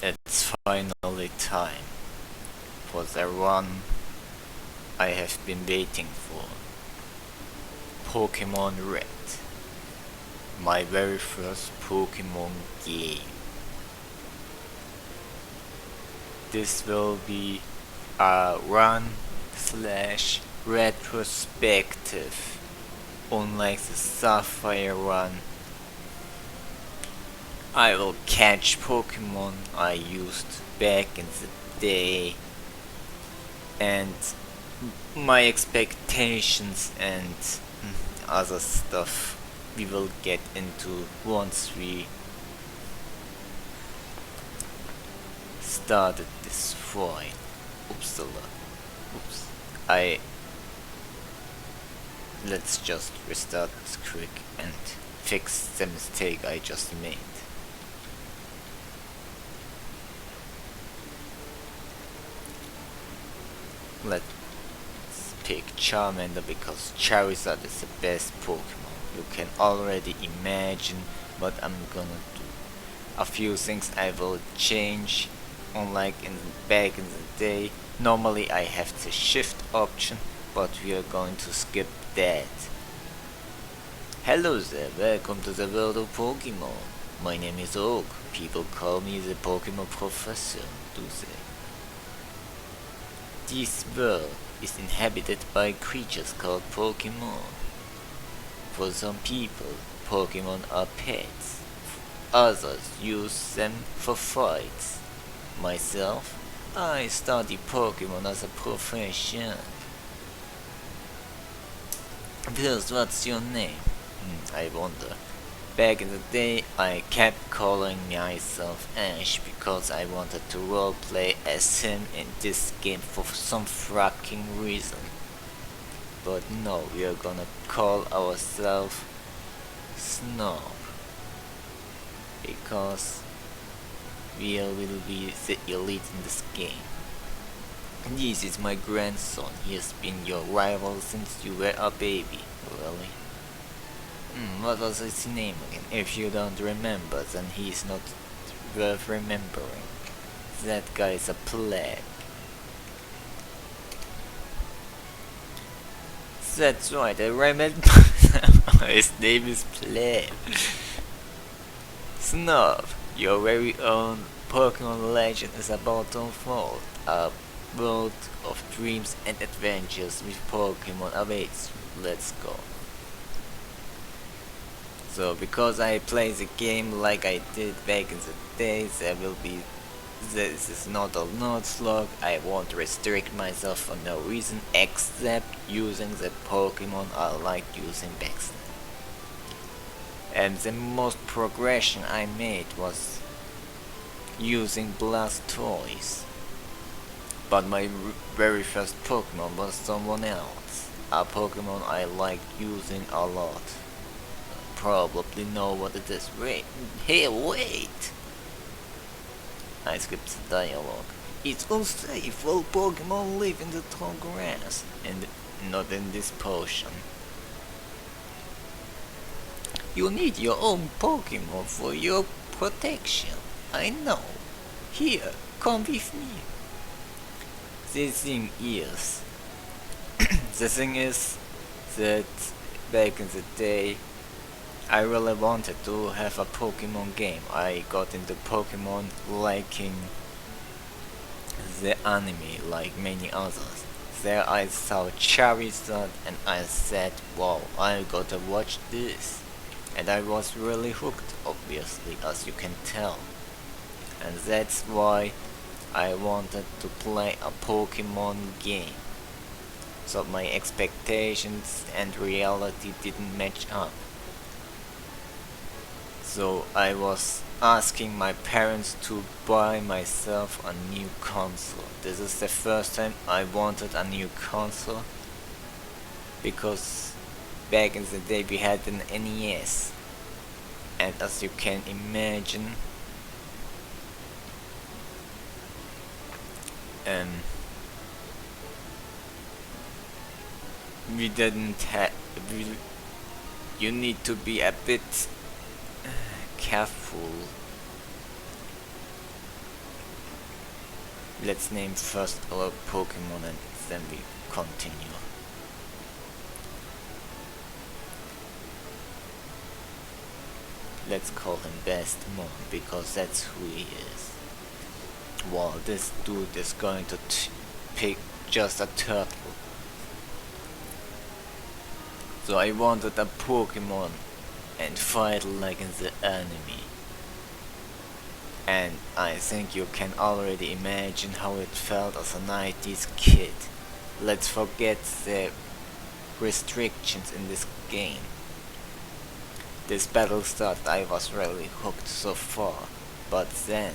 It's finally time for the run I have been waiting for. Pokemon Red. My very first Pokemon game. This will be a run slash retrospective. Unlike the Sapphire run, I will catch Pokemon I used back in the day and my expectations and other stuff we will get into once we started this fight. Oops. Let's just restart this quick and fix the mistake I just made. Let's pick Charmander because Charizard is the best Pokemon. You can already imagine what I'm gonna do. A few things I will change, unlike back in the day. Normally I have the shift option, but we are going to skip that. Hello there, welcome to the world of Pokemon. My name is Oak. People call me the Pokemon Professor, do they? This world is inhabited by creatures called Pokemon. For some people, Pokemon are pets. Others use them for fights. Myself, I study Pokemon as a profession. First, what's your name? I wonder. Back in the day, I kept calling myself Ash because I wanted to roleplay as him in this game for some fucking reason. But no, we are gonna call ourselves Snob. Because we will be the elite in this game. This is my grandson. He has been your rival since you were a baby. Really? What was his name again? If you don't remember, then he's not worth remembering. That guy is a pleb. That's right, I remember. His name is Pleb. Snob, your very own Pokemon legend is about to unfold. A world of dreams and adventures with Pokemon awaits you. Let's go. So because I play the game like I did back in the days, this is not a nuzlocke. I won't restrict myself for no reason except using the Pokemon I liked using back then. And the most progression I made was using Blastoise. But my very first Pokemon was someone else. A Pokemon I liked using a lot. Probably know what it is. Wait. I skipped the dialogue. It's unsafe. All Pokemon live in the tall grass, and not in this potion. You need your own Pokemon for your protection. I know. Here, come with me. The thing is that back in the day, I really wanted to have a Pokemon game. I got into Pokemon liking the anime like many others. There I saw Charizard and I said, wow, I gotta watch this. And I was really hooked, obviously, as you can tell. And that's why I wanted to play a Pokemon game. So my expectations and reality didn't match up. So I was asking my parents to buy myself a new console. This is the first time I wanted a new console, because back in the day we had an NES, and as you can imagine, we didn't have. You need to be a bit careful Let's name first our Pokemon and then we continue. Let's call him Bestmon because that's who he is. Wow, this dude is going to pick just a turtle. So I wanted a Pokemon and fight like in the anime. And I think you can already imagine how it felt as a 90s kid. Let's forget the restrictions in this game. This battle started, I was really hooked so far, but then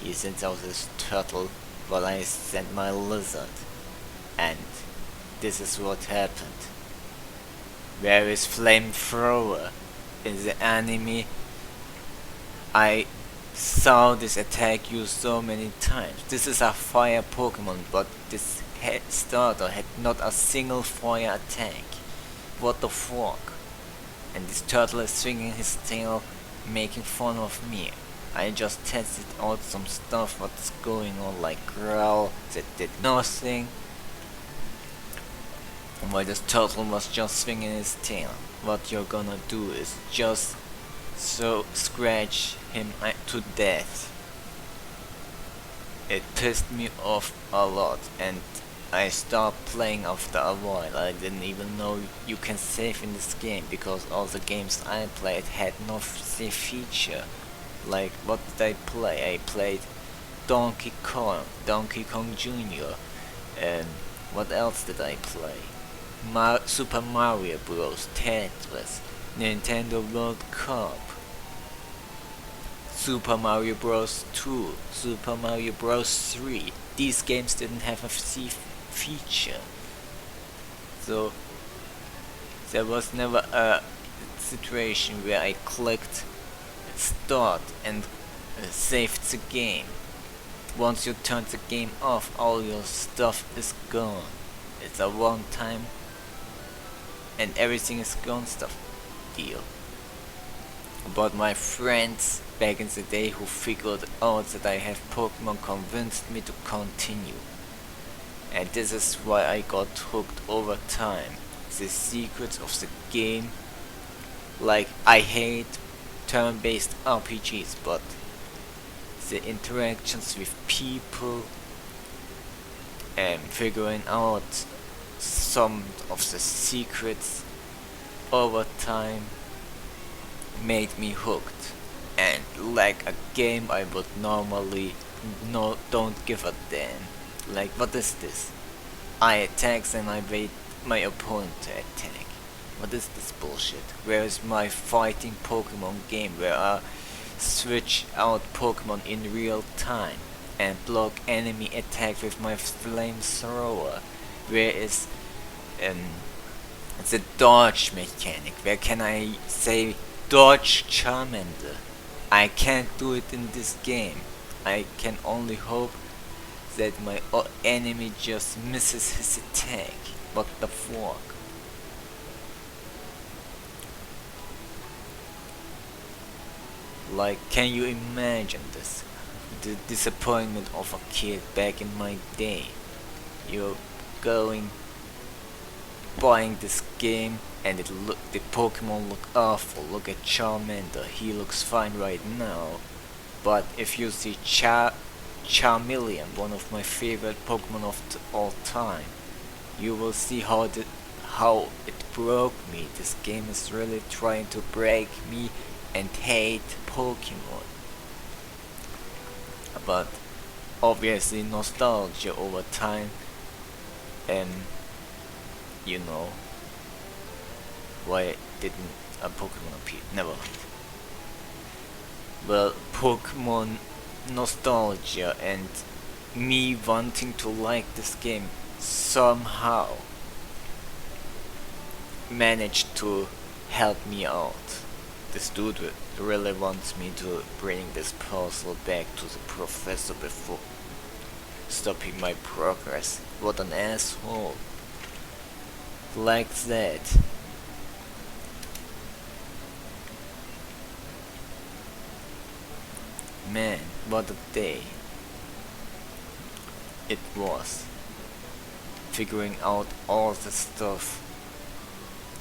he sends out this turtle while I sent my lizard, and this is what happened. Where is Flamethrower? In the anime, I saw this attack used so many times. This is a fire Pokemon, but this starter had not a single fire attack. What the fuck? And this turtle is swinging his tail, making fun of me. I just tested out some stuff what's going on, like growl that did nothing. While this turtle was just swinging his tail. What you're gonna do is just scratch him to death. It pissed me off a lot and I stopped playing after a while. I didn't even know you can save in this game because all the games I played had no save feature. Like, what did I play? I played Donkey Kong Jr. And what else did I play? Super Mario Bros. Tetris, Nintendo World Cup, Super Mario Bros. 2, Super Mario Bros. 3. These games didn't have a save feature. So there was never a situation where I clicked start and saved the game. Once you turn the game off, all your stuff is gone. It's a one time and everything is gone stuff deal. But my friends back in the day who figured out that I have Pokemon convinced me to continue. And this is why I got hooked over time. The secrets of the game. Like, I hate turn-based RPGs, but the interactions with people and figuring out some of the secrets over time made me hooked. And like a game I would normally don't give a damn. Like, what is this? I attack and I wait my opponent to attack. What is this bullshit? Where is my fighting Pokemon game where I switch out Pokemon in real time and block enemy attack with my Flamethrower? Where is the dodge mechanic? Where can I say dodge Charmander? I can't do it in this game. I can only hope that my enemy just misses his attack. What the fuck? Like, can you imagine this? The disappointment of a kid back in my day. You're buying this game and the Pokemon look awful. Look at Charmander, he looks fine right now. But if you see Charmeleon, one of my favorite Pokemon of all time, you will see how it broke me. This game is really trying to break me and hate Pokemon. But obviously nostalgia over time, and you know why didn't a Pokemon appear? Never mind. Well, Pokemon nostalgia and me wanting to like this game somehow managed to help me out. This dude really wants me to bring this puzzle back to the professor before stopping my progress. What an asshole. Like that. Man, what a day. it was. Figuring out all the stuff,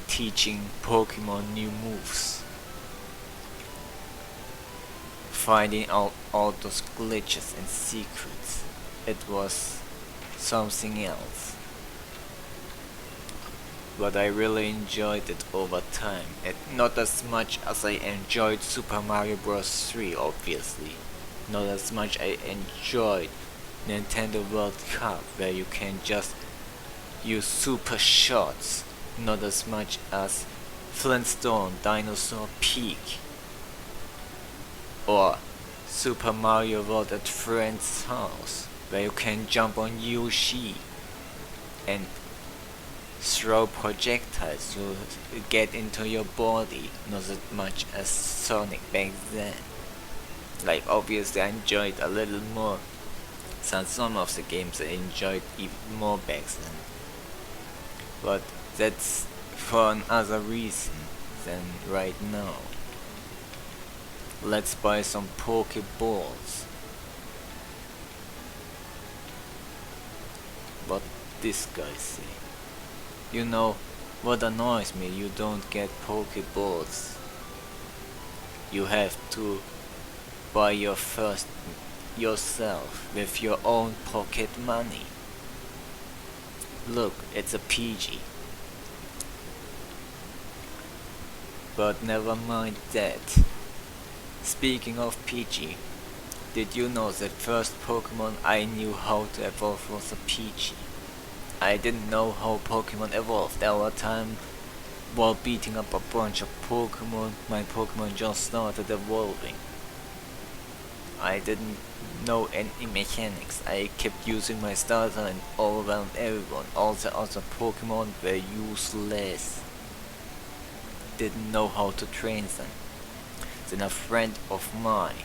teaching Pokemon new moves, finding out all those glitches and secrets. It was something else. But I really enjoyed it over time, and not as much as I enjoyed Super Mario Bros. 3, obviously. Not as much I enjoyed Nintendo World Cup, where you can just use super shots. Not as much as Flintstone Dinosaur Peak, or Super Mario World at Friend's House, where you can jump on Yoshi and throw projectiles to get into your body. Not as much as Sonic back then. Like, obviously I enjoyed a little more than some of the games I enjoyed even more back then. But that's for another reason than right now. Let's buy some Pokeballs. What this guy say? You know what annoys me? You don't get Pokeballs. You have to buy your first yourself with your own pocket money. Look, it's a PG. But never mind that. Speaking of PG, did you know that first Pokemon I knew how to evolve was a PG? I didn't know how Pokemon evolved over time. While beating up a bunch of Pokemon, my Pokemon just started evolving. I didn't know any mechanics. I kept using my starter and overwhelmed everyone. All the other Pokemon were useless. Didn't know how to train them. Then a friend of mine,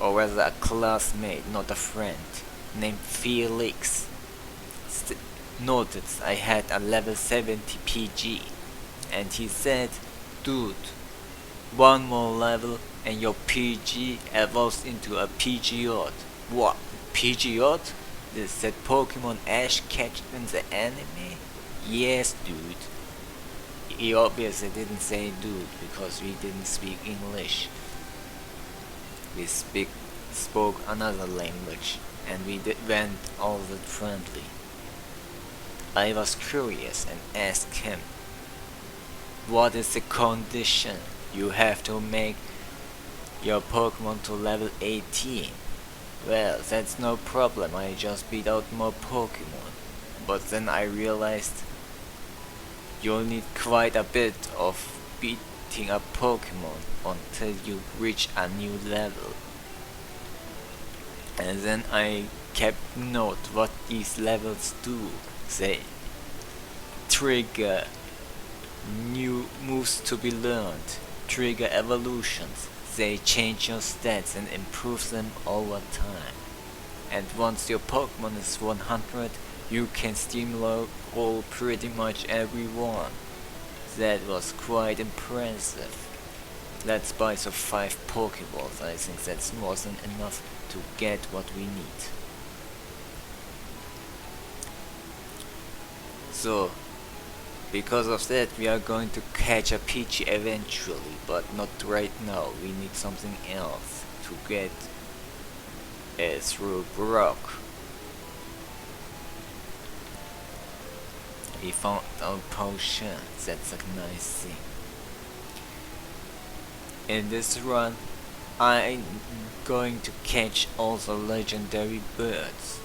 or rather a classmate, not a friend, named Felix, noticed I had a level 70 PG, and he said, "Dude, one more level and your PG evolves into a Pidgeot." What? Pidgeot? Is that Pokemon Ash catched in the anime? Yes, dude. He obviously didn't say dude because we didn't speak English. We spoke another language, and we went all that friendly. I was curious and asked him, "What is the condition? You have to make your Pokemon to level 18. Well, that's no problem, I just beat out more Pokemon. But then I realized you'll need quite a bit of beating up Pokemon until you reach a new level. And then I kept note what these levels do. They trigger new moves to be learned, trigger evolutions. They change your stats and improve them over time. And once your Pokemon is 100, you can steamroll pretty much everyone. That was quite impressive. Let's buy some 5 Pokeballs. I think that's more than enough to get what we need. So, because of that, we are going to catch a Pidgey eventually, but not right now. We need something else to get through Brock. We found our potion. That's a nice thing. In this run, I'm going to catch all the legendary birds.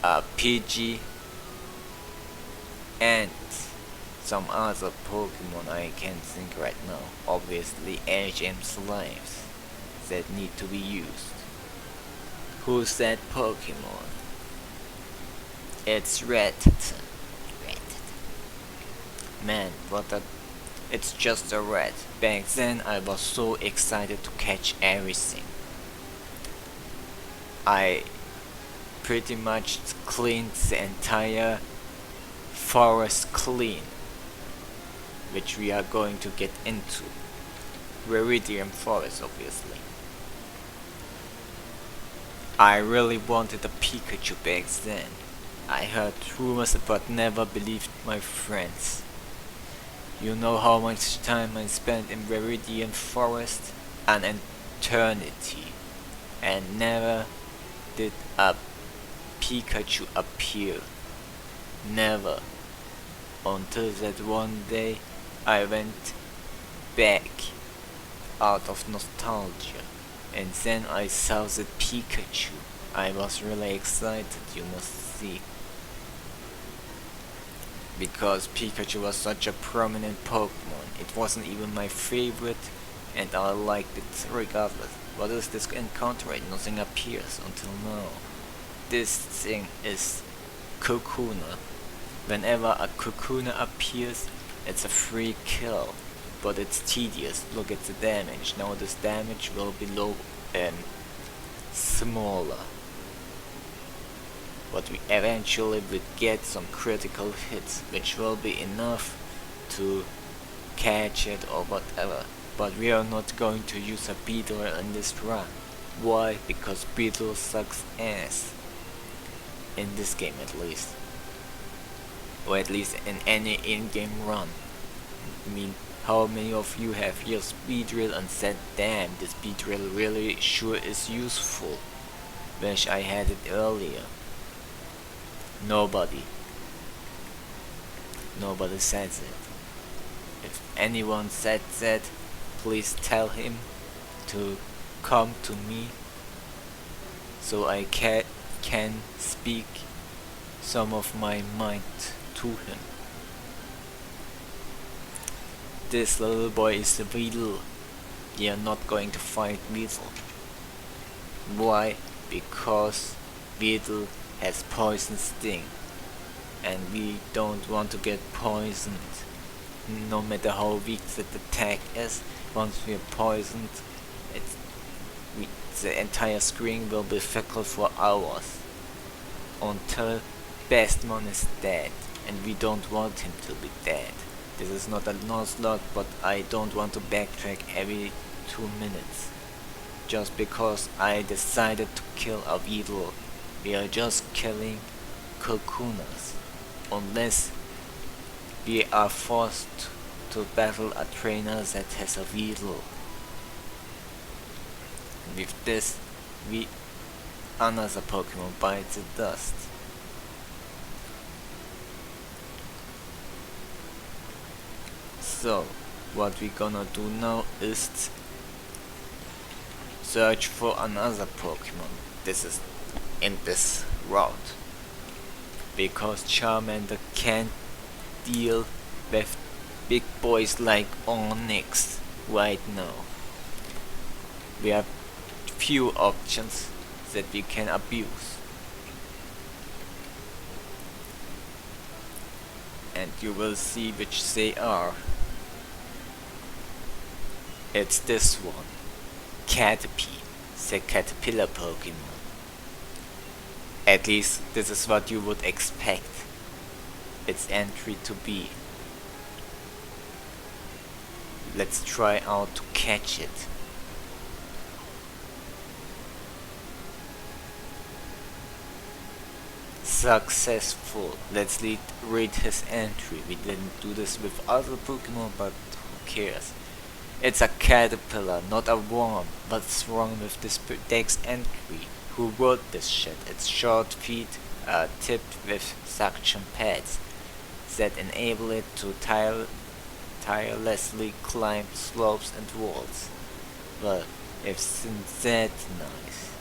A Pidgey and some other Pokemon I can't think right now. Obviously Edge-M Slimes that need to be used. Who's that Pokemon? It's Rattata. Man, what a... It's just a rat. Back then I was so excited to catch everything. I pretty much cleaned the entire forest clean, which we are going to get into. Viridian Forest, obviously. I really wanted a Pikachu back then. I heard rumors but never believed my friends. You know how much time I spent in Viridian Forest? An eternity. And never did a Pikachu appear. Never. Until that one day I went back out of nostalgia. And then I saw the Pikachu. I was really excited, you must see. Because Pikachu was such a prominent Pokemon. It wasn't even my favorite, and I liked it regardless. What is this encounter rate? Nothing appears until now. This thing is Kokuna. Whenever a Kokuna appears, it's a free kill. But it's tedious. Look at the damage. Now this damage will be low and smaller. But we eventually will get some critical hits, which will be enough to catch it or whatever. But we are not going to use a Beetle in this run. Why? Because Beetle sucks ass. In this game at least. Or at least in any in-game run. I mean, how many of you have your speedrill and said, damn, this speedrill really sure is useful. Wish I had it earlier. Nobody. Nobody says it. If anyone said that, please tell him to come to me so I can speak some of my mind to him. This little boy is a Weedle. We are not going to fight Weedle. Why? Because Weedle has poison sting, and we don't want to get poisoned. No matter how weak that attack is, once we are poisoned, the entire screen will be fickle for hours until Bestmon is dead, and we don't want him to be dead. This is not a Nuzlocke, but I don't want to backtrack every 2 minutes. Just because I decided to kill a Weedle. We are just killing Kokunas. Unless we are forced to battle a trainer that has a Weedle. With this, another Pokemon bites the dust. So, what we gonna do now is search for another Pokemon. This is in this route. Because Charmander can't deal with big boys like Onix right now. We have few options that we can abuse. And you will see which they are. It's this one, Caterpie, the caterpillar Pokemon. At least this is what you would expect its entry to be. Let's try out to catch it. Successful. Let's read his entry. We didn't do this with other Pokemon, but who cares? It's a caterpillar, not a worm. What's wrong with this deck's entry? Who wrote this shit? Its short feet are tipped with suction pads that enable it to tirelessly climb slopes and walls. Well, isn't that nice?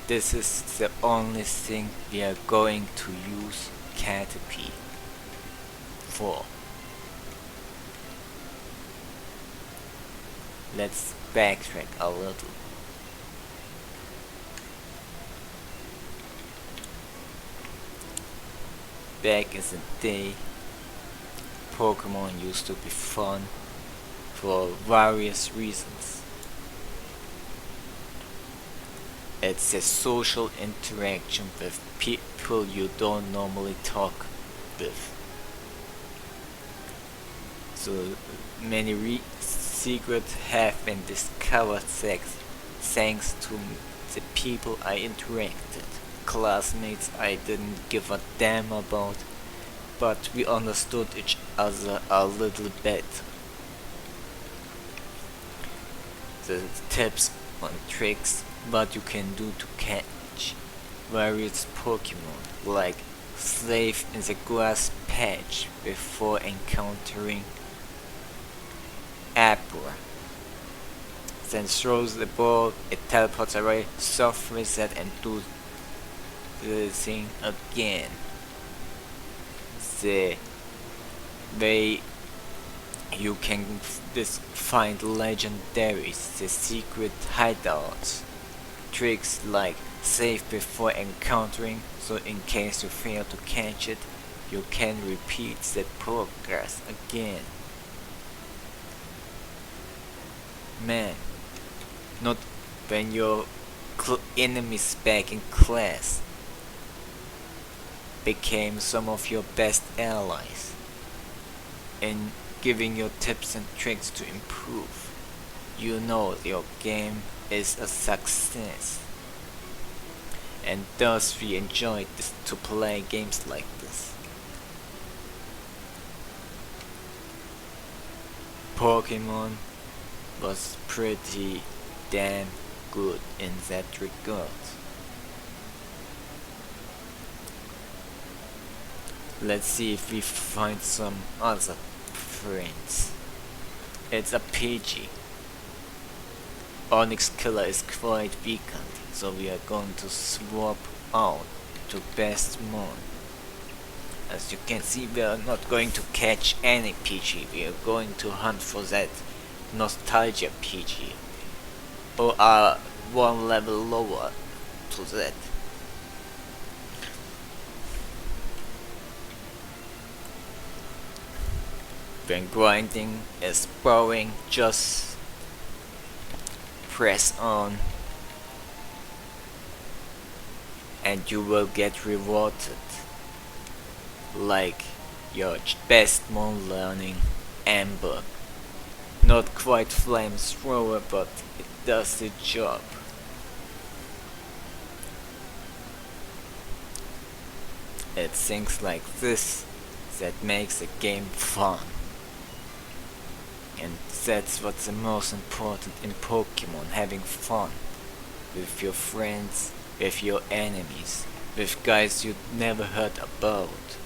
This is the only thing we are going to use Caterpie for. Let's backtrack a little. Back in the day, Pokemon used to be fun for various reasons. It's a social interaction with people you don't normally talk with. So many secrets have been discovered thanks to the people I interacted. Classmates I didn't give a damn about, but we understood each other a little better. The tips and tricks what you can do to catch various Pokemon, like slave in the grass patch before encountering Abra. Then throws the ball, it teleports away, soft reset and do the thing again. The way you can find legendaries, the secret hideouts, tricks like save before encountering, so in case you fail to catch it, you can repeat the progress again. Man, not when your enemies back in class became some of your best allies in giving you tips and tricks to improve. You know your game is a success, and thus we enjoyed to play games like this. Pokemon was pretty damn good in that regard. Let's see if we find some other friends. It's a PG. Onixkiller is quite weakened, so we are going to swap out to Bestmon. As you can see, we are not going to catch any PG, we are going to hunt for that nostalgia PG, or one level lower to that. When grinding is boring, just press on and you will get rewarded, like your Bestmon learning Amber. Not quite Flamethrower, but it does the job. It's things like this that makes the game fun. And that's what's the most important in Pokemon, having fun with your friends, with your enemies, with guys you never heard about.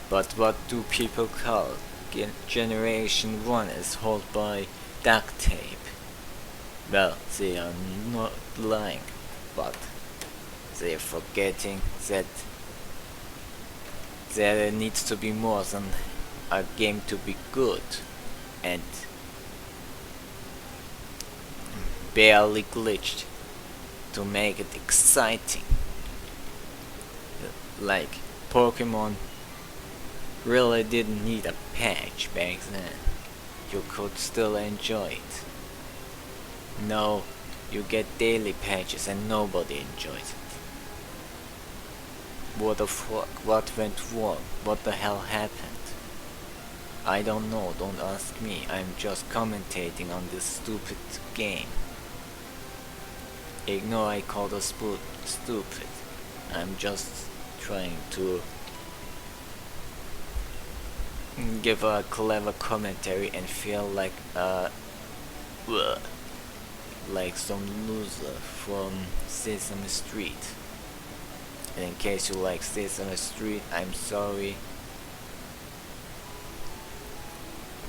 But what do people call Generation 1 is held by duct tape? Well, they are not lying, but they are forgetting that there needs to be more than a game to be good and barely glitched to make it exciting. Like Pokemon really didn't need a patch back then. You could still enjoy it. Now you get daily patches and nobody enjoys it. What the fuck? What went wrong? What the hell happened? I don't know, don't ask me. I'm just commentating on this stupid game. Ignore I called it stupid. I'm just trying to give a clever commentary and feel like like some loser from Sesame Street. And in case you like Sesame Street, I'm sorry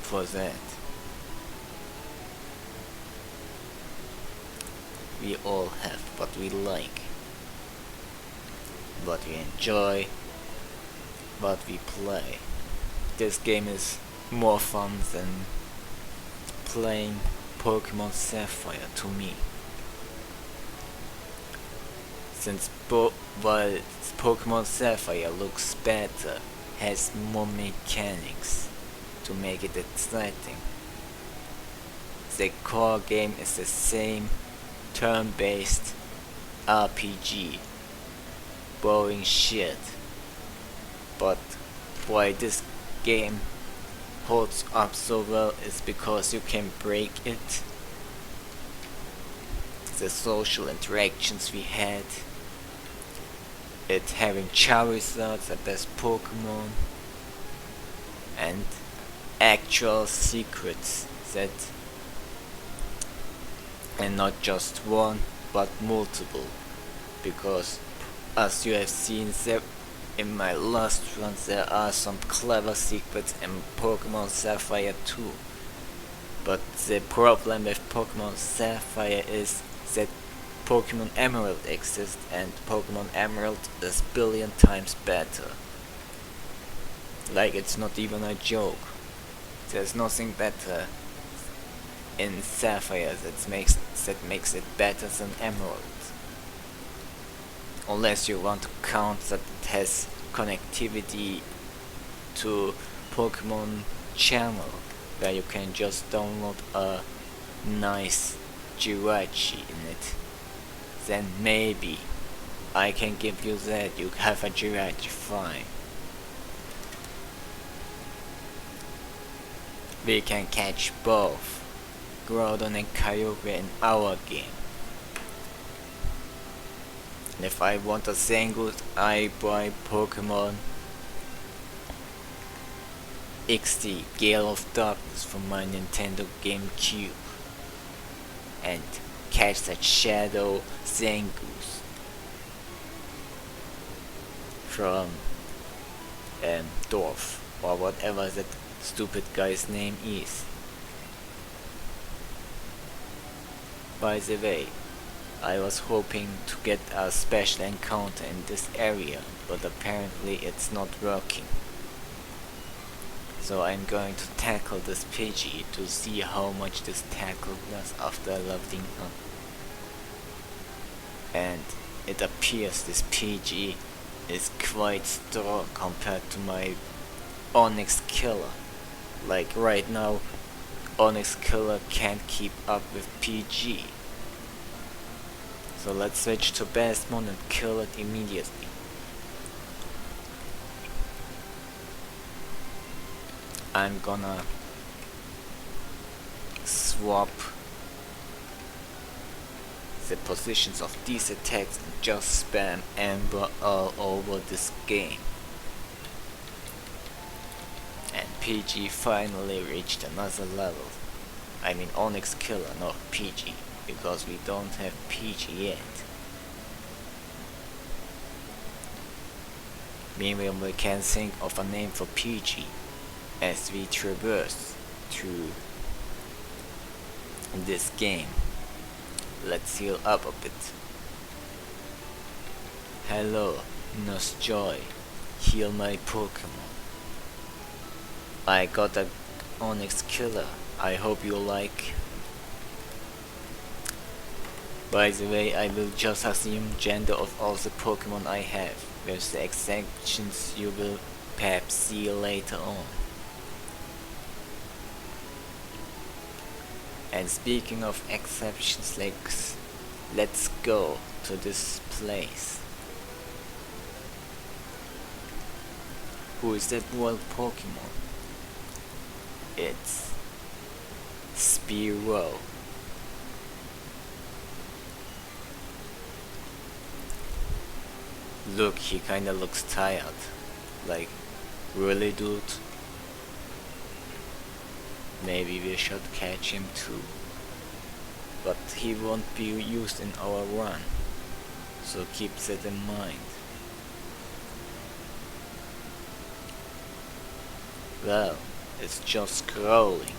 for that. We all have what we like, what we enjoy, what we play. This game is more fun than playing Pokemon Sapphire to me. Since while Pokemon Sapphire looks better, has more mechanics to make it exciting, the core game is the same turn-based RPG. Boring shit. But boy, this game holds up so well is because you can break it. The social interactions we had, it having Charizard, the best Pokemon, and actual secrets that, and not just one but multiple, because as you have seen there in my last run, there are some clever secrets in Pokemon Sapphire too. But the problem with Pokemon Sapphire is that Pokemon Emerald exists, and Pokemon Emerald is billion times better. Like, it's not even a joke. There's nothing better in Sapphire that makes it better than Emerald. Unless you want to count that it has connectivity to Pokemon Channel, where you can just download a nice Jirachi in it. Then maybe I can give you that. You have a Jirachi, fine. We can catch both Groudon and Kyogre in our game. And if I want a single, I buy Pokemon XD Gale of Darkness from my Nintendo GameCube and catch that Shadow Zangoose from Dorf, or whatever that stupid guy's name is. By the way, I was hoping to get a special encounter in this area, but apparently it's not working. So I'm going to tackle this Pidgey to see how much this tackle does after leveling up. And it appears this Pidgey is quite strong compared to my Onixkiller. Like right now, Onixkiller can't keep up with PG. So let's switch to Bestmon and kill it immediately. I'm gonna swap the positions of these attacks and just spam Ember all over this game. And PG finally reached another level. I mean Onixkiller, not PG, because we don't have PG yet. Meanwhile, we can think of a name for PG as we traverse through this game. Let's heal up a bit. Hello, Nurse Joy. Heal my Pokemon. I got a Onixkiller. I hope you like. By the way, I will just assume gender of all the Pokemon I have, with the exceptions you will perhaps see later on. And speaking of exceptions, let's go to this place. Who is that wild Pokemon? It's Spearow. Look, he kinda looks tired. Like, really, dude? Maybe we should catch him too. But he won't be used in our run, so keep that in mind. Well, it's just scrolling.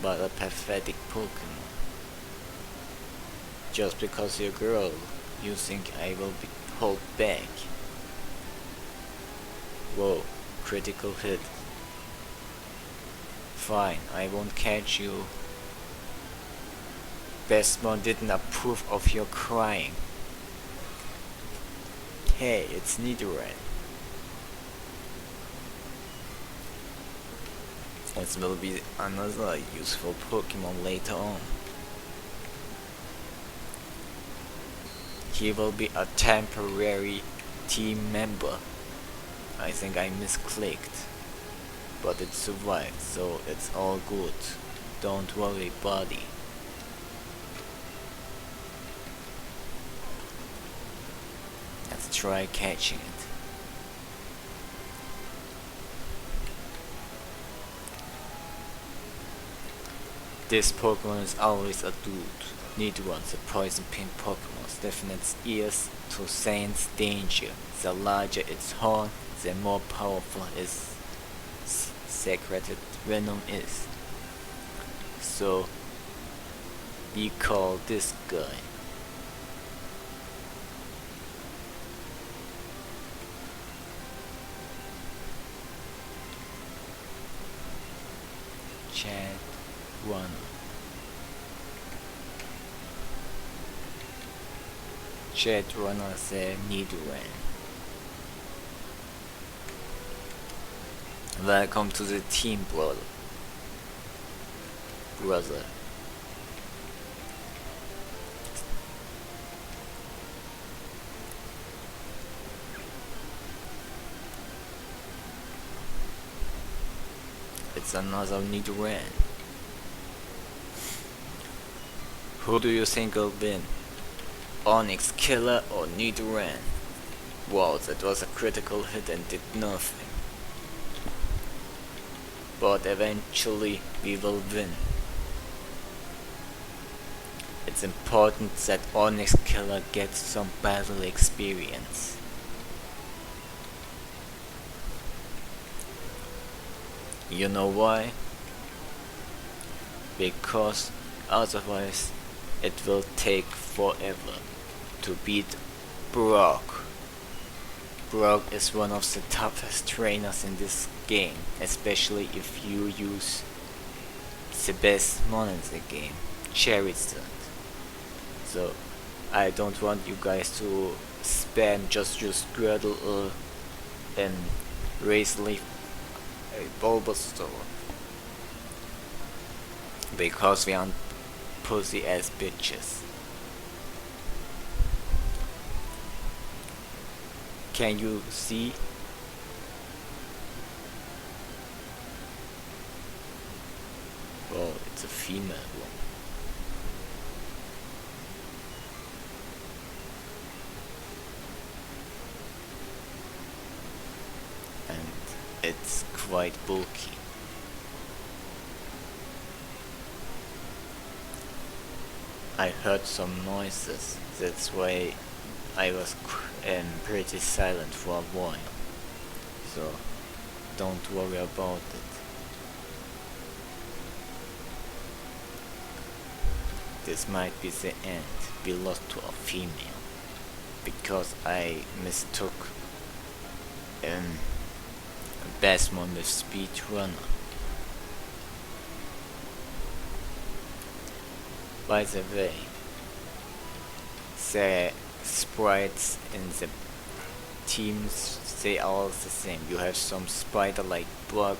But a pathetic Pokemon. Just because you grow, you think I will be hold back. Whoa, critical hit. Fine, I won't catch you. Bestmon didn't approve of your crying. Hey, it's Nidoran. This will be another useful Pokemon later on. He will be a temporary team member I think I misclicked, but it survived, so it's all good. Don't worry, buddy. Let's try catching it. This Pokemon is always a dude. Nidoran, the poison pin Pokemon, stiffen its ears to sense danger. The larger its horn, the more powerful its secreted venom is. So we call this guy Chadrunner. Chadrunner the Nidoran. Welcome to the team, brother. It's another Nidoran. Who do you think will win? Onixkiller or Nidoran? Wow, that was a critical hit and did nothing. But eventually we will win. It's important that Onixkiller gets some battle experience. You know why? Because otherwise it will take forever to beat Brock. Brock is one of the toughest trainers in this game, especially if you use the Bestmon in the game, Charizard. So I don't want you guys to spam just use Squirtle and Raise Leaf Bulbasaur, because we aren't pussy ass bitches. Can you see? Oh, it's a female one. And it's quite bulky. I heard some noises, that's why I was pretty silent for a while, so don't worry about it. This might be the end. We lost to a female because I mistook Bestmon with Speedrunner. By the way, the sprites in the teams, they are all the same. You have some spider like bug.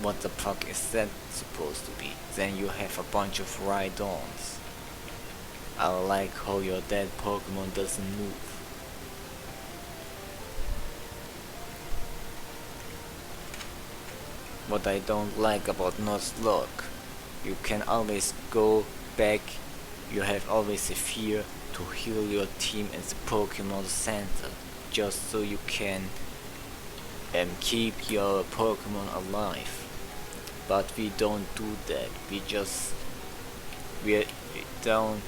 What the fuck is that supposed to be? Then you have a bunch of Rhydons. I like how your dead Pokemon doesn't move. What I don't like about Nuzlocke, you can always go back, you have always a fear to heal your team in the Pokemon Center, just so you can keep your Pokemon alive. But we don't do that, we down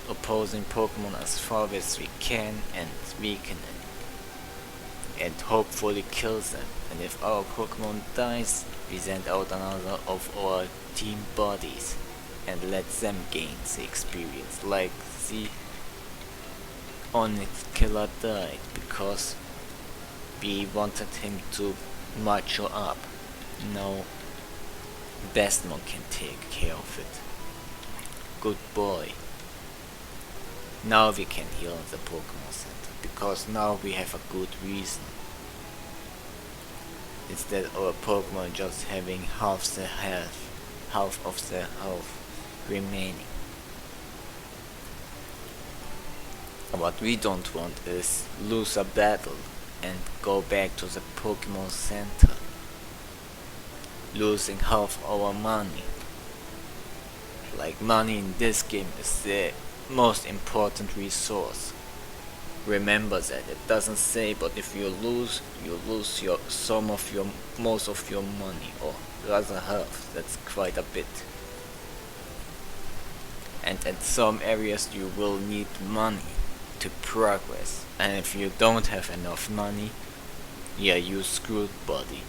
opposing Pokemon as far as we can and weaken it, and hopefully kill them. And if our Pokemon dies, we send out another of our team bodies and let them gain the experience. Like the Onixkiller died because we wanted him to mature up. Now Bestmon can take care of it. Good boy. Now we can heal in the Pokemon Center, because now we have a good reason. Instead of our Pokemon just having half of their health remaining. What we don't want is lose a battle and go back to the Pokemon Center, losing half our money. Like, money in this game is the most important resource. Remember that. It doesn't say, but if you lose your most of your money, or rather half. That's quite a bit. And in some areas you will need money to progress, and if you don't have enough money, yeah, you screwed, buddy.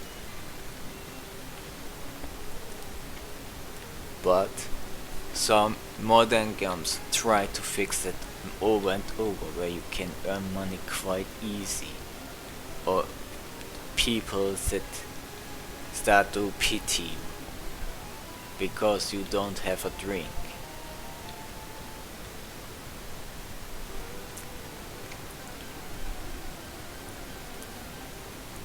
But some modern games try to fix it over and over, where you can earn money quite easy, or people that start to pity you because you don't have a drink.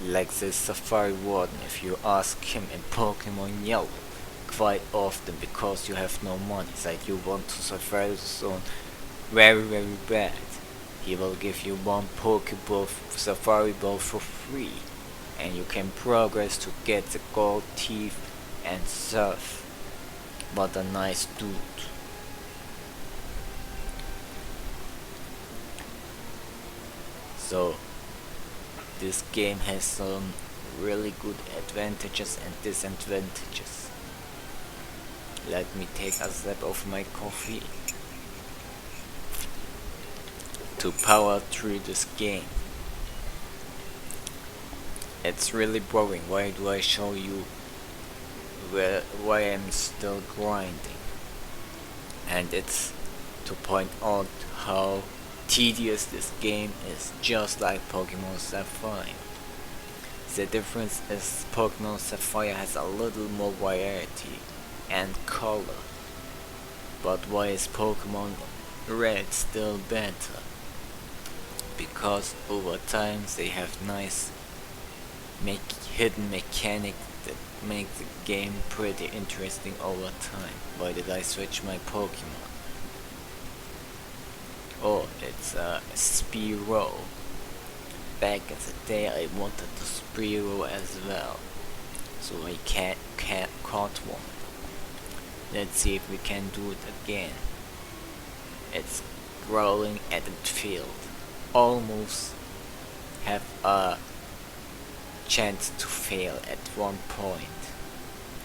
Like the Safari Warden, if you ask him in Pokemon Yellow quite often because you have no money, that you want to Safari Zone very bad, he will give you one Pokeball, Safari Ball for free, and you can progress to get the gold teeth and stuff. What a nice dude. So this game has some really good advantages and disadvantages. Let me take a sip of my coffee to power through this game. It's really boring. Why do I show you why I'm still grinding? And it's to point out how tedious this game is, just like Pokemon Sapphire. The difference is Pokemon Sapphire has a little more variety and color. But why is Pokemon Red still better? Because over time they have nice hidden mechanics that make the game pretty interesting over time. Why did I switch my Pokemon? Oh, it's Spearow. Back in the day I wanted the Spearow as well, so I caught one. Let's see if we can do it again. It's growling at the field. All moves have a chance to fail at one point,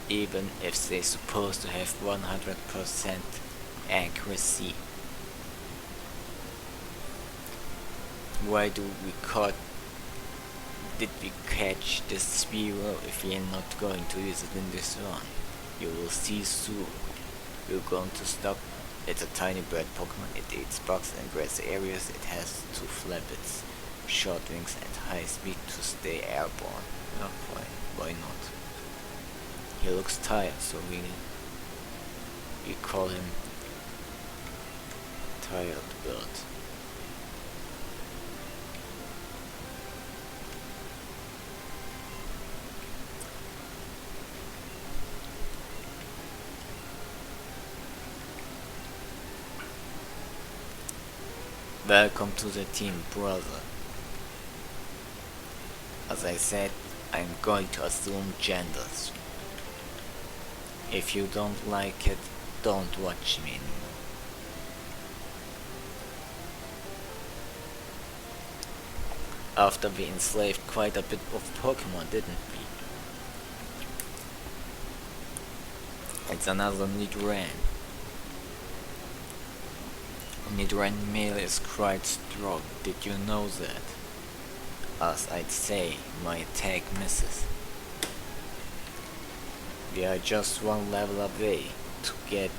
even if they're supposed to have 100% accuracy. Why did we catch this Spearow if we are not going to use it in this run? You will see soon. We're going to stop. It's a tiny bird Pokemon. It eats bugs and grass areas. It has 2 flappets, short wings at high speed to stay airborne. Oh, why not? He looks tired, so we call him Tired Bird. Welcome to the team, brother. As I said, I'm going to assume genders. If you don't like it, don't watch me anymore. After we enslaved quite a bit of Pokemon, didn't we? It's another Nidoran. Nidoran male is quite strong. Did you know that? As I'd say, my attack misses. We are just one level away to get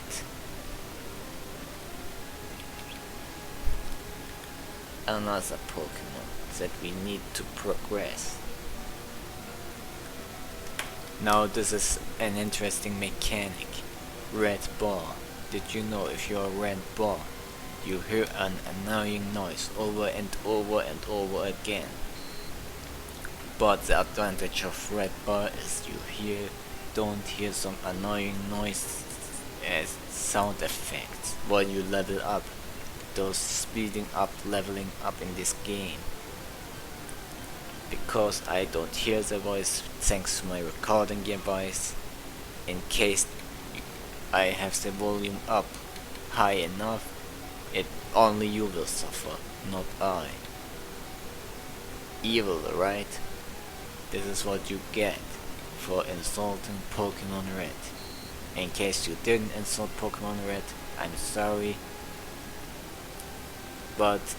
another Pokemon that we need to progress. Now this is an interesting mechanic. Red bar. Did you know if you're a red bar, you hear an annoying noise over and over and over again? But the advantage of red bar is you don't hear some annoying noise as sound effects while you level up. Those speeding up, leveling up in this game. because I don't hear the voice thanks to my recording device. In case I have the volume up high enough, it only you will suffer, not I. Evil, right? This is what you get for insulting Pokemon Red. In case you didn't insult Pokemon Red, I'm sorry, but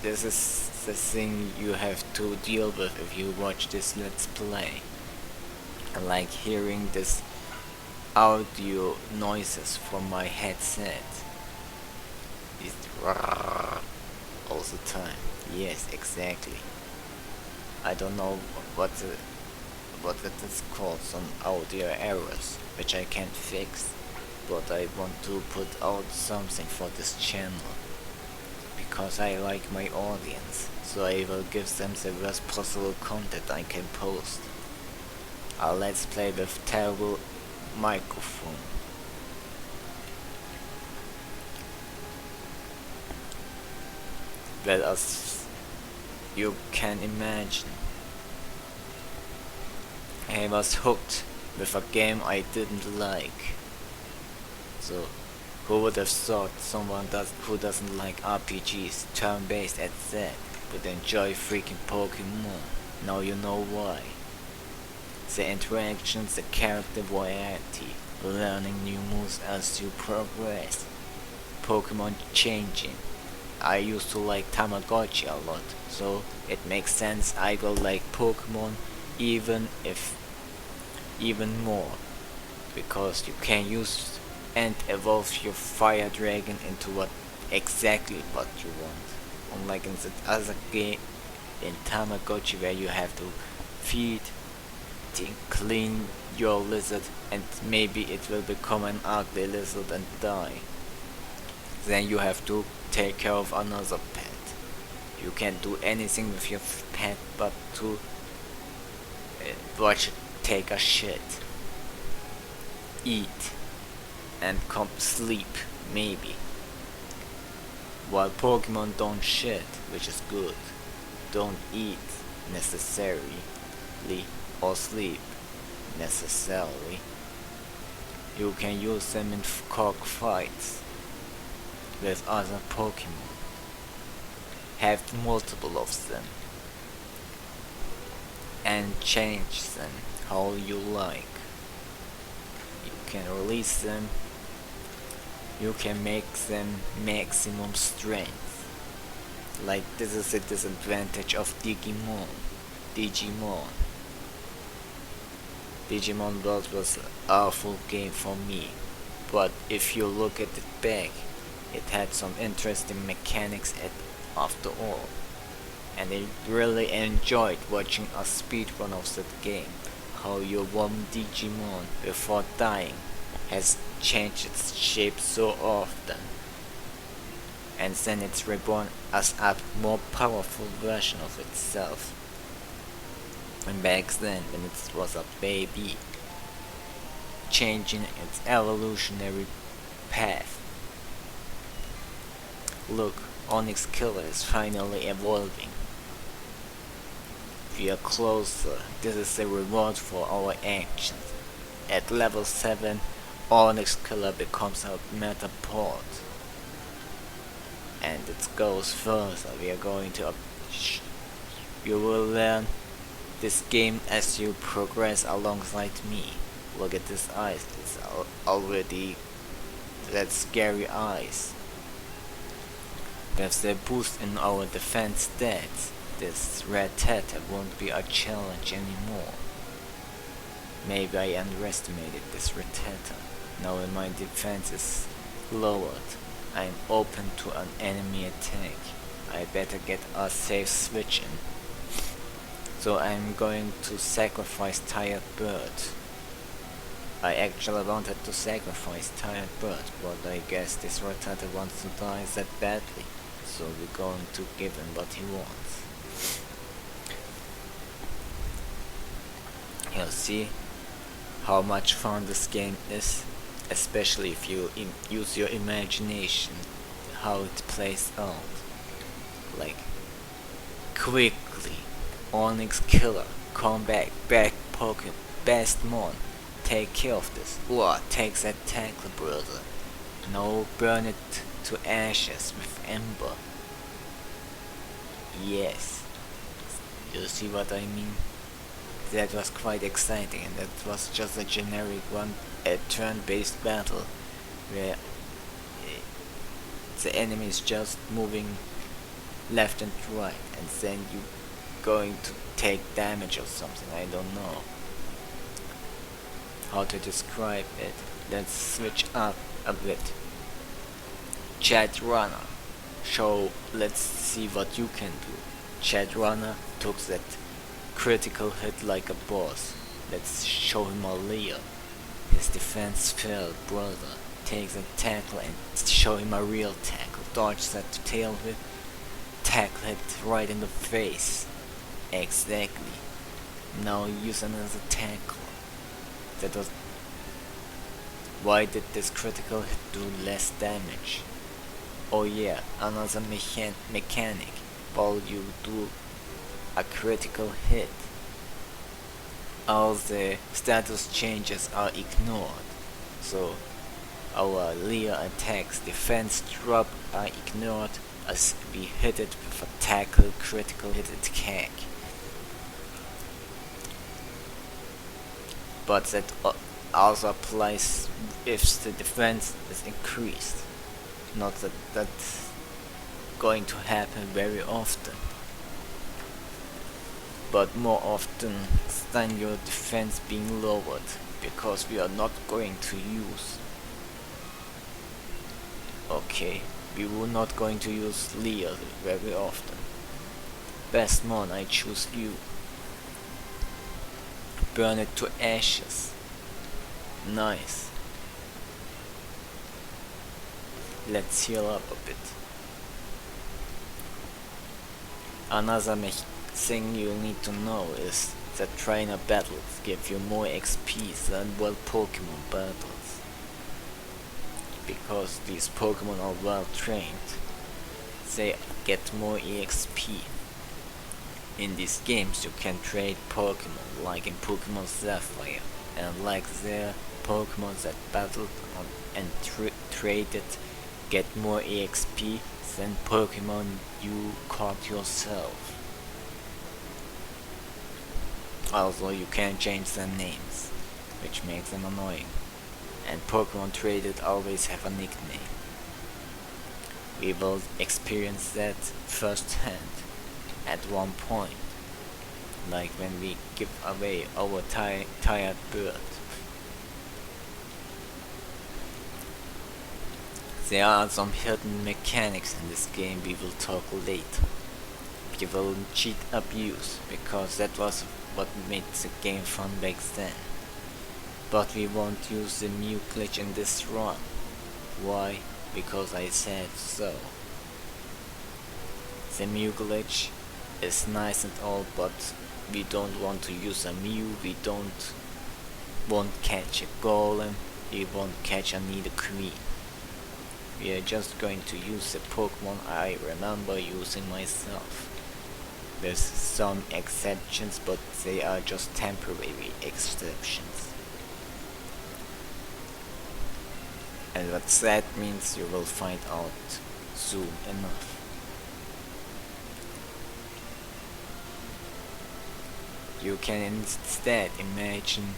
this is the thing you have to deal with if you watch this Let's Play. I like hearing this audio noises from my headset. It's all the time. Yes, exactly. I don't know what it is called, some audio errors, which I can't fix, but I want to put out something for this channel, because I like my audience, so I will give them the worst possible content I can post. Let's play with terrible microphone. Well, as you can imagine, I was hooked with a game I didn't like. So, who would have thought someone who doesn't like RPGs, turn-based at that, would enjoy freaking Pokemon? Now you know why. The interactions, the character variety, learning new moves as you progress, Pokemon changing. I used to like Tamagotchi a lot, so it makes sense I will like Pokemon even more, because you can use and evolve your fire dragon into exactly what you want. Unlike in the other game in Tamagotchi, where you have to feed, clean your lizard, and maybe it will become an ugly lizard and die. Then you have to take care of another pet. You can't do anything with your pet but to watch it take a shit, eat, and sleep, maybe. While Pokemon don't shit, which is good, don't eat necessarily, or sleep necessarily. You can use them in cockfights with other Pokemon. Have multiple of them and change them how you like. You can release them. You can make them maximum strength. Like, this is a disadvantage of Digimon. Digimon World was an awful game for me, but if you look at it back, it had some interesting mechanics after all, and I really enjoyed watching a speedrun of that game. How your one Digimon before dying has changed its shape so often, and then it's reborn as a more powerful version of itself. And back then, when it was a baby, changing its evolutionary path. Look, Onixkiller is finally evolving. We are closer. This is the reward for our actions. At level 7, Onixkiller becomes a Metapod. And it goes further. We are going to you will learn this game as you progress alongside me. Look at this eyes. It's already that scary eyes. With the boost in our defense stats, this Rattata won't be a challenge anymore. Maybe I underestimated this Rattata. Now when my defense is lowered, I am open to an enemy attack. I better get a safe switch in. So I'm going to sacrifice Tired Bird. I actually wanted to sacrifice Tired Bird, but I guess this Rattata wants to die that badly. So we're going to give him what he wants. You'll see how much fun this game is, especially if you use your imagination, how it plays out. Like, quickly, Onixkiller, come back Pokemon, Bestmon, take care of this. Take that tackle, brother. No, burn it to ashes with ember. Yes, you see what I mean? That was quite exciting, and that was just a generic one, a turn-based battle, where the enemy is just moving left and right, and then you going to take damage or something. I don't know how to describe it. Let's switch up a bit. Chadrunner, let's see what you can do. Chadrunner took that critical hit like a boss. Let's show him a Leo. His defense fell, brother. Take the tackle and show him a real tackle. Dodge that tail whip. Tackle it right in the face. Exactly. Now use another tackle. That was... Why did this critical hit do less damage? Oh yeah, another mechanic. While you do a critical hit, all the status changes are ignored. So our Leo attacks, defense drop are ignored as we hit it with a tackle critical hit attack. But that also applies if the defense is increased. Not that that's going to happen very often, but more often than your defense being lowered, because we are not going to use... Okay, we were not going to use Leo very often. Bestmon, I choose you. Burn it to ashes. Nice. Let's heal up a bit. Another thing you need to know is that trainer battles give you more XP than well Pokemon battles. Because these Pokemon are well trained, they get more EXP. In these games you can trade Pokemon, like in Pokemon Sapphire, and like their Pokemon that battled and traded get more EXP than Pokemon you caught yourself. Also, you can change their names, which makes them annoying. And Pokemon traded always have a nickname. We will experience that firsthand at one point, like when we give away our tired bird. There are some hidden mechanics in this game we will talk later. We will cheat abuse, because that was what made the game fun back then. But we won't use the Mew glitch in this run. Why? Because I said so. The Mew glitch is nice and all, but we don't want to use a Mew, we won't catch a Golem, we won't catch a Nidoqueen. We are just going to use the Pokemon I remember using myself. There's some exceptions, but they are just temporary exceptions. And what that means you will find out soon enough. You can instead imagine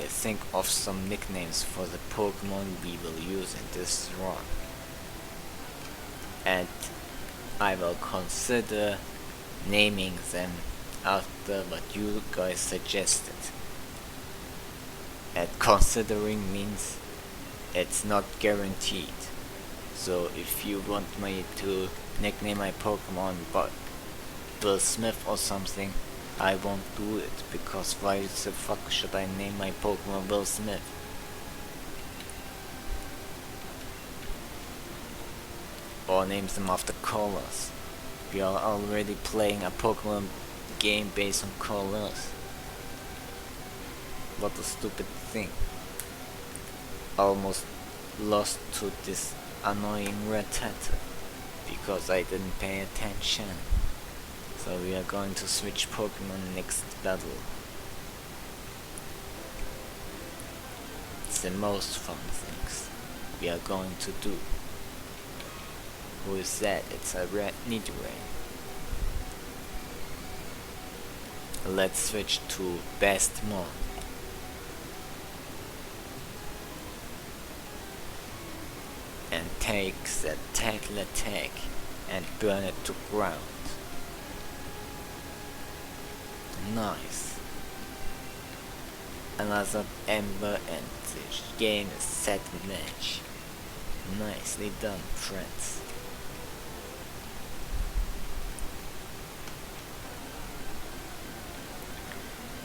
think of some nicknames for the Pokemon we will use in this run. And I will consider naming them after what you guys suggested. And considering means it's not guaranteed. So if you want me to nickname my Pokemon Bill Smith or something, I won't do it, because why the fuck should I name my Pokemon Bill Smith? Or name them after colors. We are already playing a Pokemon game based on colors. What a stupid thing. Almost lost to this annoying Rattata because I didn't pay attention. So we are going to switch Pokemon next battle. It's the most fun things we are going to do. Who is that? It's a red Nidoran. Let's switch to Bestmon. And take the tackle attack and burn it to ground. Nice. Another Ember and the game is set match. Nicely done, friends.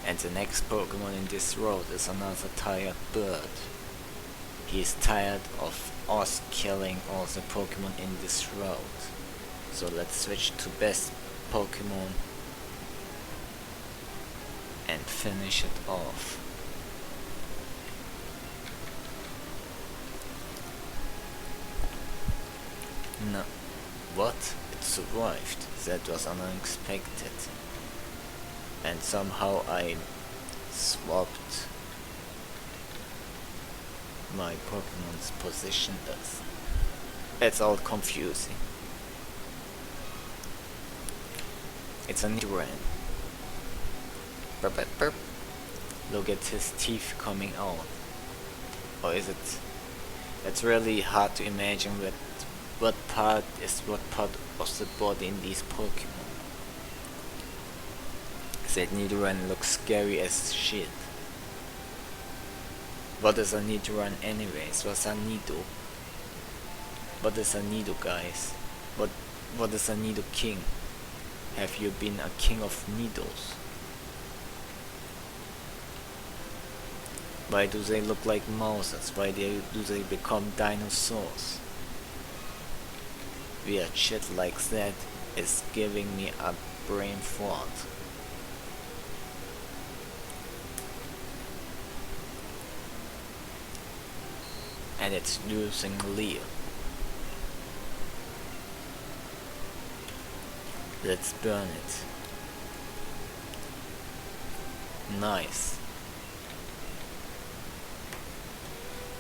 And the next Pokemon in this road is another tired bird. He is tired of us killing all the Pokemon in this road. So let's switch to best Pokemon and finish it off. No. What? It survived. That was unexpected. And somehow I swapped my Pokemon's position. It's all confusing. It's a Nidoran. Burp, burp, burp. Look at his teeth coming out. Or is it? It's really hard to imagine what part of the body in these Pokemon. That Nidoran looks scary as shit. What is a Nidoran anyways? What's a Nido? What is a Nido, guys? What is a Nido king? Have you been a king of Nidos? Why do they look like mouses? Why do they become dinosaurs? Weird shit like that is giving me a brain fart. And it's losing Leo. Let's burn it. Nice.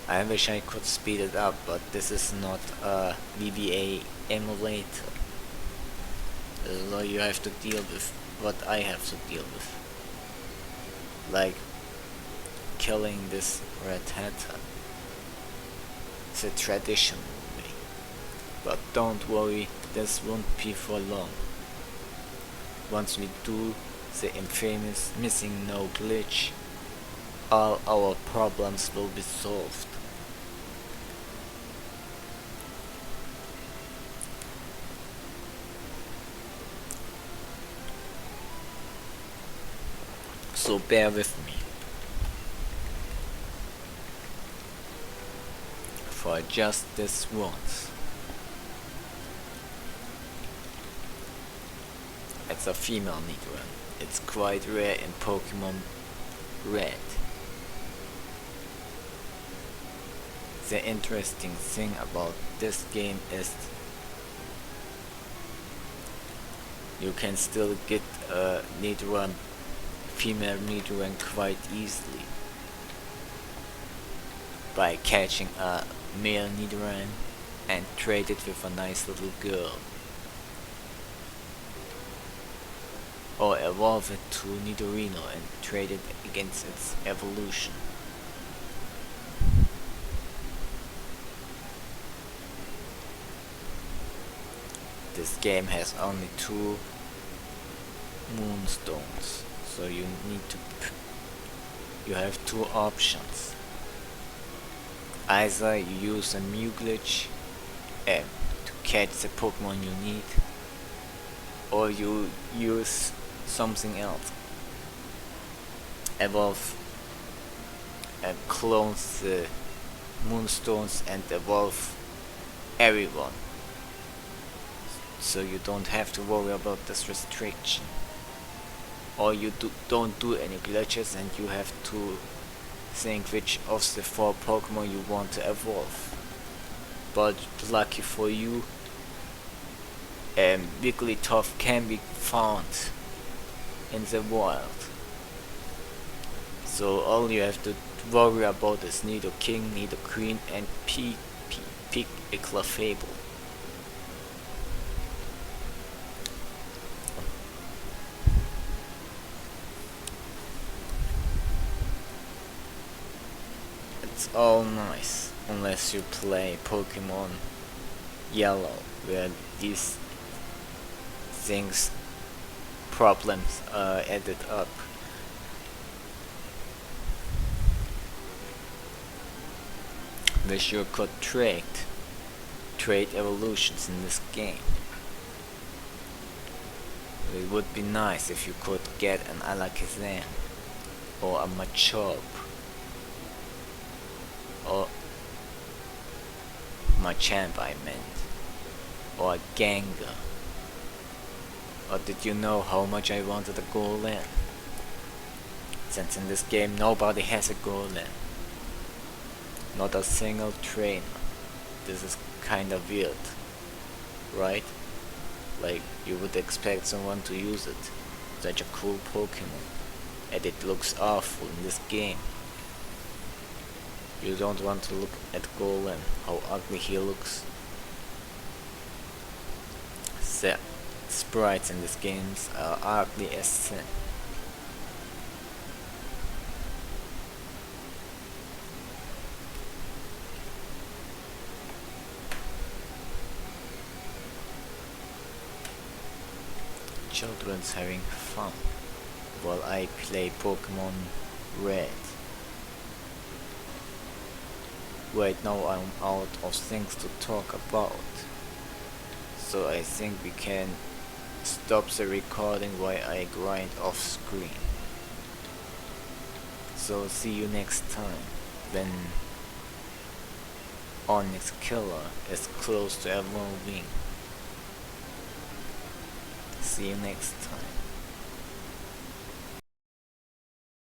I wish I could speed it up, but this is not a VBA emulator. So you have to deal with what I have to deal with. Like killing this red hatter. The traditional way. But don't worry, this won't be for long. Once we do the infamous missing no glitch, all our problems will be solved. So bear with me. For just this once. It's a female Nidoran. It's quite rare in Pokemon Red. The interesting thing about this game is you can still get a Nidoran, female Nidoran quite easily by catching a male Nidoran and trade it with a nice little girl. Or evolve it to Nidorino and trade it against its evolution. This game has only 2 moonstones, so you have 2 options. Either you use a Mew glitch to catch the Pokemon you need, or you use something else. Evolve and clone the moonstones and evolve everyone. So you don't have to worry about this restriction. Or you don't do any glitches and you have to think which of the 4 Pokemon you want to evolve. But lucky for you, Wigglytuff can be found in the wild. So all you have to worry about is Nidoking, Nidoqueen, and pick a Clefable. It's all nice, unless you play Pokemon Yellow, where these things problems are added up. Wish you could trade evolutions in this game. It would be nice if you could get an Alakazam or a Machop or Machamp I meant, or a Gengar. Or did you know how much I wanted a Golem? Since in this game nobody has a Golem. Not a single trainer. This is kinda weird, right? Like, you would expect someone to use it. Such a cool Pokemon. And it looks awful in this game. You don't want to look at Golem, how ugly he looks. The sprites in this game are ugly as sin. Children's having fun while I play Pokemon Red. Wait, now I'm out of things to talk about. So I think we can stop the recording while I grind off screen. So see you next time when Onixkiller is close to evolving. See you next time.